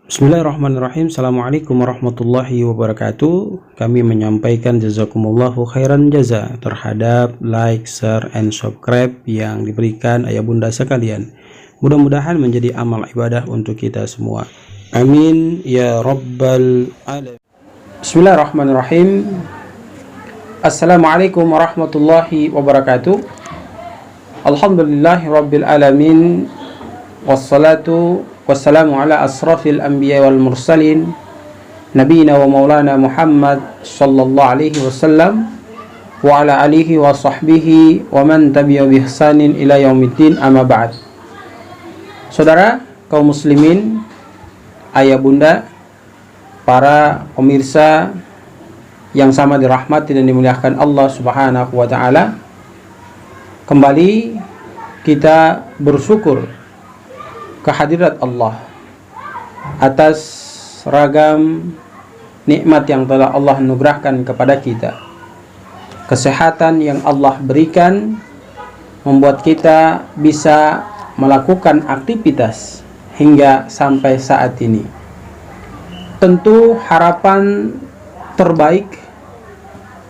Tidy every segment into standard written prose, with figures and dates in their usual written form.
Bismillahirrahmanirrahim. Assalamualaikum warahmatullahi wabarakatuh. Kami menyampaikan jazakumullahu khairan jaza terhadap like, share, and subscribe yang diberikan ayah bunda sekalian. Mudah-mudahan menjadi amal ibadah untuk kita semua. Amin ya rabbal alamin. Bismillahirrahmanirrahim. Assalamualaikum warahmatullahi wabarakatuh. Alhamdulillahi rabbil alamin. Wassalatu wassalamu ala asrafil anbiya wal mursalin nabiyina wa maulana Muhammad sallallahu alaihi wasallam wa ala alihi wa sahbihi wa man tabi'a bi ihsanin ila yaumiddin, amma ba'd. Saudara kaum muslimin, ayah bunda, para pemirsa yang sama dirahmati dan dimuliakan Allah Subhanahu wa taala, kembali kita bersyukur kehadirat Allah atas ragam nikmat yang telah Allah anugerahkan kepada kita. Kesehatan yang Allah berikan membuat kita bisa melakukan aktivitas hingga sampai saat ini. Tentu harapan terbaik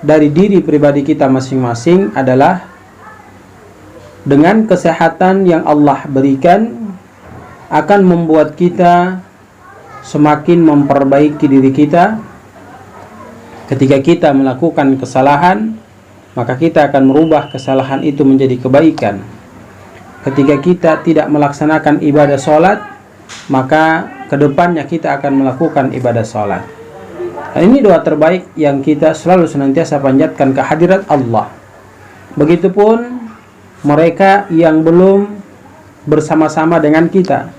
dari diri pribadi kita masing-masing adalah dengan kesehatan yang Allah berikan akan membuat kita semakin memperbaiki diri kita. Ketika kita melakukan kesalahan, maka kita akan merubah kesalahan itu menjadi kebaikan. Ketika kita tidak melaksanakan ibadah sholat, maka kedepannya kita akan melakukan ibadah sholat. Dan ini doa terbaik yang kita selalu senantiasa panjatkan kehadirat Allah. Begitupun mereka yang belum bersama-sama dengan kita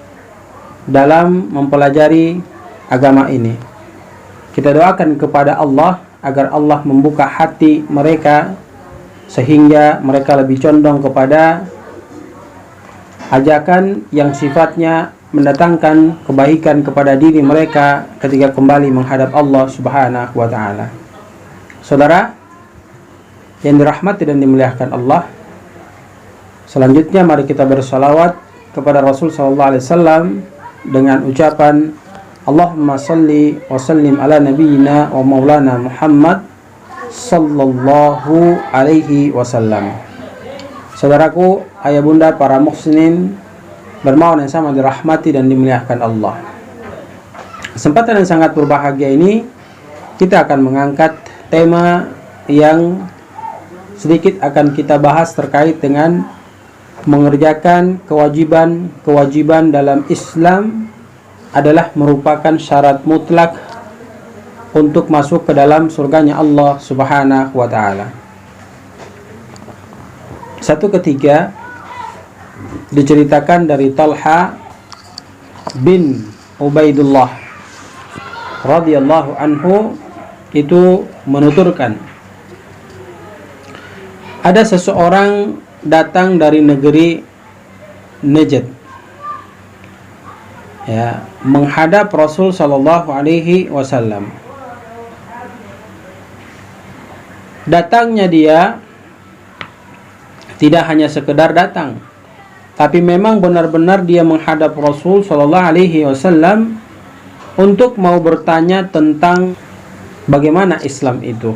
dalam mempelajari agama ini. Kita doakan kepada Allah agar Allah membuka hati mereka sehingga mereka lebih condong kepada ajakan yang sifatnya mendatangkan kebaikan kepada diri mereka ketika kembali menghadap Allah Subhanahu wa taala. Saudara yang dirahmati dan dimuliakan Allah, selanjutnya mari kita bersalawat kepada Rasul sallallahu alaihi wasallam dengan ucapan Allahumma salli wa sallim ala nabiyyina wa maulana Muhammad sallallahu alaihi wasallam. Saudaraku, ayah bunda, para muhsinin bermawan yang sama dirahmati dan dimuliakan Allah. Kesempatan yang sangat berbahagia ini kita akan mengangkat tema yang sedikit akan kita bahas terkait dengan mengerjakan kewajiban dalam Islam adalah merupakan syarat mutlak untuk masuk ke dalam surganya Allah Subhanahu wa taala. Satu ketiga diceritakan dari Talha bin Ubaidullah radhiyallahu anhu, itu menuturkan, ada seseorang datang dari negeri Najd, ya, menghadap Rasul sallallahu alaihi wasallam. Datangnya dia tidak hanya sekedar datang, tapi memang benar-benar dia menghadap Rasul sallallahu alaihi wasallam untuk mau bertanya tentang bagaimana Islam itu.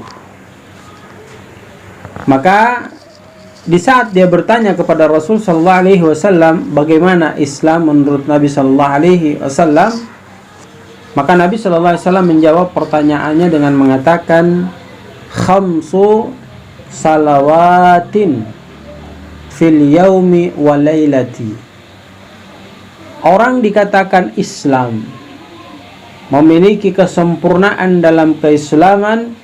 Maka di saat dia bertanya kepada Rasul sallallahu alaihi wasallam bagaimana Islam menurut Nabi sallallahu alaihi wasallam, maka Nabi sallallahu alaihi wasallam menjawab pertanyaannya dengan mengatakan khamsu salawatin fil yaumi wa lailati. Orang dikatakan Islam, memiliki kesempurnaan dalam keislaman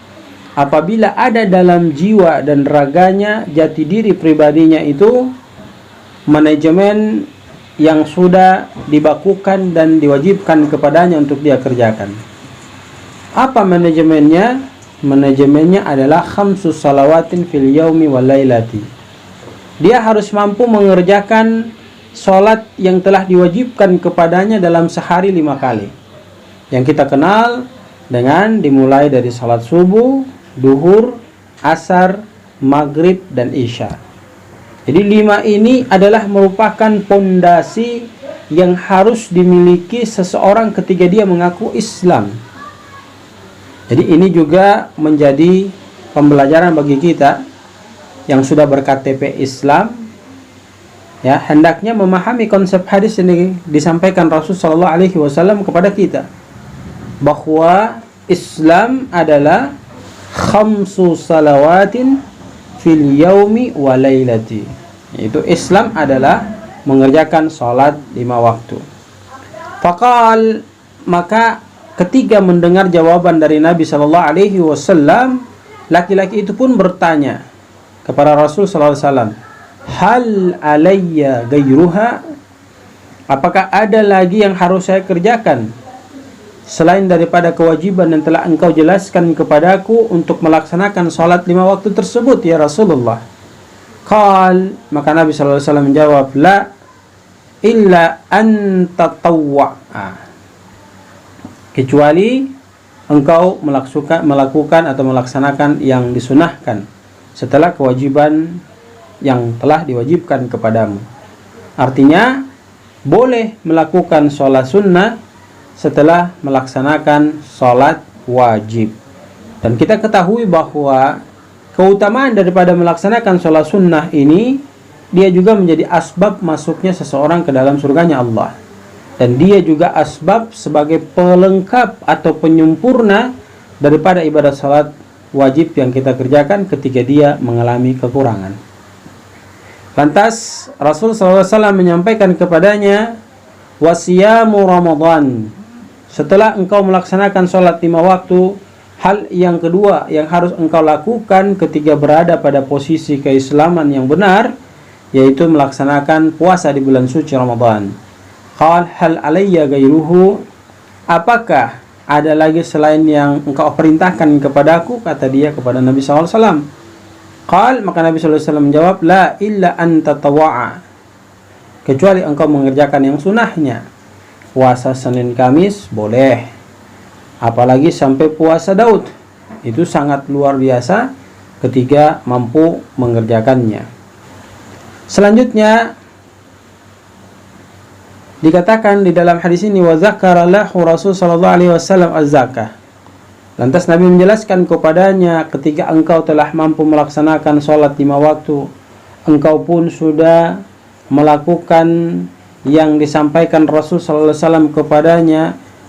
apabila ada dalam jiwa dan raganya, jati diri pribadinya itu, manajemen yang sudah dibakukan dan diwajibkan kepadanya untuk dia kerjakan. Apa manajemennya? Manajemennya adalah khamsus salawatin fil yaumi wal lailati. Dia harus mampu mengerjakan sholat yang telah diwajibkan kepadanya dalam sehari 5 kali, yang kita kenal dengan dimulai dari sholat subuh, duhur, asar, maghrib, dan isya. Jadi 5 ini adalah merupakan pondasi yang harus dimiliki seseorang ketika dia mengaku Islam. Jadi ini juga menjadi pembelajaran bagi kita yang sudah berKTP Islam, ya, hendaknya memahami konsep hadis ini disampaikan Rasul sallallahu alaihi wasallam kepada kita, bahwa Islam adalah khamsu salawatin fil yaumi wa lailati. Yaitu Islam adalah mengerjakan salat 5 waktu. Faqal, maka ketika mendengar jawaban dari Nabi sallallahu alaihi wasallam, laki-laki itu pun bertanya kepada Rasul sallallahu alaihi wasallam, "Hal alayya gairuha?" Apakah ada lagi yang harus saya kerjakan selain daripada kewajiban yang telah engkau jelaskan kepadaku untuk melaksanakan salat 5 waktu tersebut, ya Rasulullah? Qal, maka Nabi sallallahu alaihi wasallam menjawab, "La illa an tatawwa'a." Kecuali engkau melakukan atau melaksanakan yang disunahkan setelah kewajiban yang telah diwajibkan kepadamu. Artinya, boleh melakukan sholat sunnah setelah melaksanakan sholat wajib. Dan kita ketahui bahwa keutamaan daripada melaksanakan sholat sunnah ini, dia juga menjadi asbab masuknya seseorang ke dalam surganya Allah. Dan dia juga asbab sebagai pelengkap atau penyempurna daripada ibadah salat wajib yang kita kerjakan ketika dia mengalami kekurangan. Lantas Rasul SAW menyampaikan kepadanya, wasiyamu Ramadan. Setelah engkau melaksanakan salat 5 waktu, hal yang kedua yang harus engkau lakukan ketika berada pada posisi keislaman yang benar, yaitu melaksanakan puasa di bulan suci Ramadan. Qal hal alayya gairuhu, apakah ada lagi selain yang engkau perintahkan kepadaku? Kata dia kepada Nabi SAW. Qal, maka Nabi SAW menjawab, la illa an tatawwa'a, kecuali engkau mengerjakan yang sunahnya. Puasa Senin Kamis boleh, apalagi sampai puasa Daud, itu sangat luar biasa ketika mampu mengerjakannya. Selanjutnya dikatakan di dalam hadis ini, wa zakara lahu Rasul sallallahu alaihi wasallam az-zakah. Lantas Nabi menjelaskan kepadanya, ketika engkau telah mampu melaksanakan salat 5 waktu, engkau pun sudah melakukan yang disampaikan Rasul sallallahu alaihi wasallam kepadanya,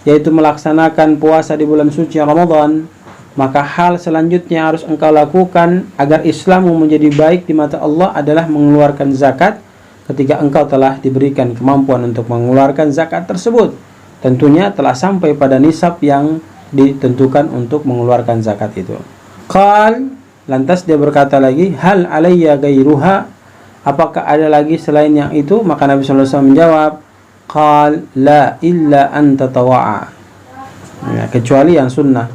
yaitu melaksanakan puasa di bulan suci Ramadan, maka hal selanjutnya harus engkau lakukan agar Islammu menjadi baik di mata Allah adalah mengeluarkan zakat. Ketika engkau telah diberikan kemampuan untuk mengeluarkan zakat tersebut, tentunya telah sampai pada nisab yang ditentukan untuk mengeluarkan zakat itu. Qal, lantas dia berkata lagi, hal alayya gairuha, apakah ada lagi selain yang itu? Maka Nabi SAW menjawab, qal la illa an tatawwa'a, ya, kecuali yang sunnah.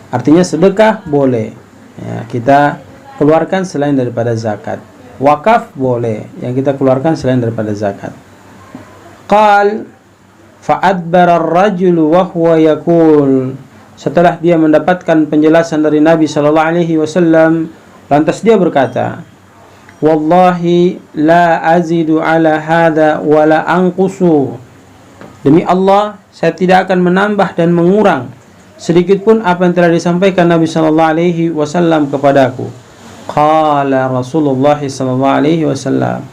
Artinya sedekah boleh, ya, kita keluarkan selain daripada zakat. Wakaf boleh, yang kita keluarkan selain daripada zakat. Qal fa'adbara ar-rajulu wa huwa yaqul, setelah dia mendapatkan penjelasan dari Nabi sallallahu alaihi wasallam, lantas dia berkata, wallahi la azidu ala hadha wa la anqusu, demi Allah saya tidak akan menambah dan mengurang sedikit pun apa yang telah disampaikan Nabi sallallahu alaihi wasallam kepadaku. Qala Rasulullah sallallahu alaihi wasallam,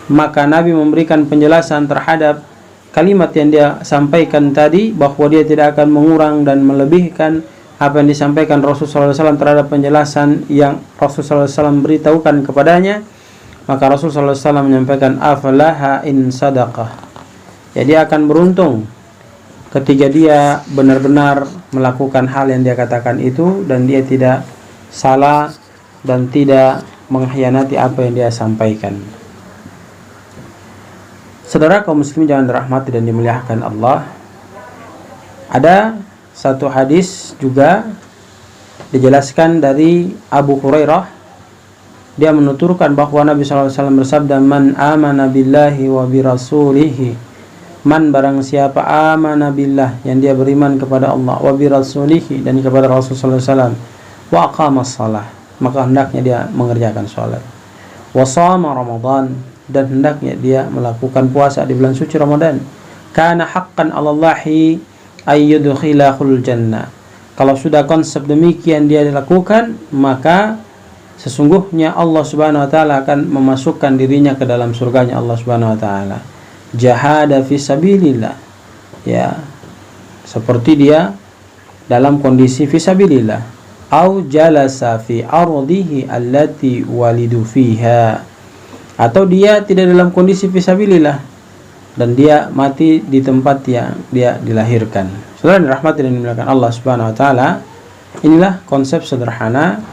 maka Nabi memberikan penjelasan terhadap kalimat yang dia sampaikan tadi, bahwa dia tidak akan mengurang dan melebihkan apa yang disampaikan Rasulullah SAW terhadap penjelasan yang Rasulullah SAW beritahukan kepadanya. Maka Rasulullah SAW menyampaikan, afalaha in sadaqah, ya, dia akan beruntung ketika dia benar-benar melakukan hal yang dia katakan itu, dan dia tidak salah dan tidak mengkhianati apa yang dia sampaikan. Saudara kaum muslimin jangan dirahmati dan dimuliakan Allah, ada satu hadis juga dijelaskan dari Abu Hurairah. Dia menuturkan bahwa Nabi SAW bersabda, man amana billahi wa birasulihi, man barang siapa amana billah, yang dia beriman kepada Allah, wa birasulihi, dan kepada Rasulullah SAW, wa aqamas salah, maka hendaknya dia mengerjakan sholat, wa shama Ramadan, dan hendaknya dia melakukan puasa di bulan suci Ramadan, kana haqqan 'alallahi ayyudkhilahul jannah. Kalau sudah konsep demikian dia dilakukan, maka sesungguhnya Allah Subhanahu wa taala akan memasukkan dirinya ke dalam surganya Allah Subhanahu wa taala. Jahada fi sabilillah. Ya. Seperti dia dalam kondisi fi sabilillah. Au jalasa fi ardihi allati walidu fiha. Atau dia tidak dalam kondisi fi sabilillah dan dia mati di tempat yang dia dilahirkan. Saudara dirahmati dan dimuliakan Allah Subhanahu wa taala, inilah konsep sederhana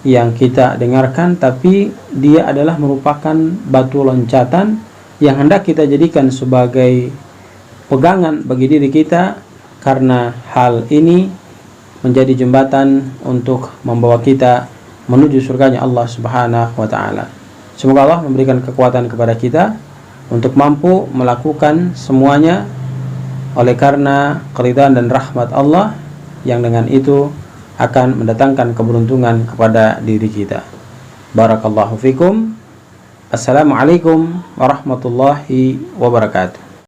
yang kita dengarkan, tapi dia adalah merupakan batu loncatan yang hendak kita jadikan sebagai pegangan bagi diri kita, karena hal ini menjadi jembatan untuk membawa kita menuju surganya Allah Subhanahu wa taala. Semoga Allah memberikan kekuatan kepada kita untuk mampu melakukan semuanya oleh karena keridhaan dan rahmat Allah yang dengan itu akan mendatangkan keberuntungan kepada diri kita. Barakallahu fikum. Assalamualaikum warahmatullahi wabarakatuh.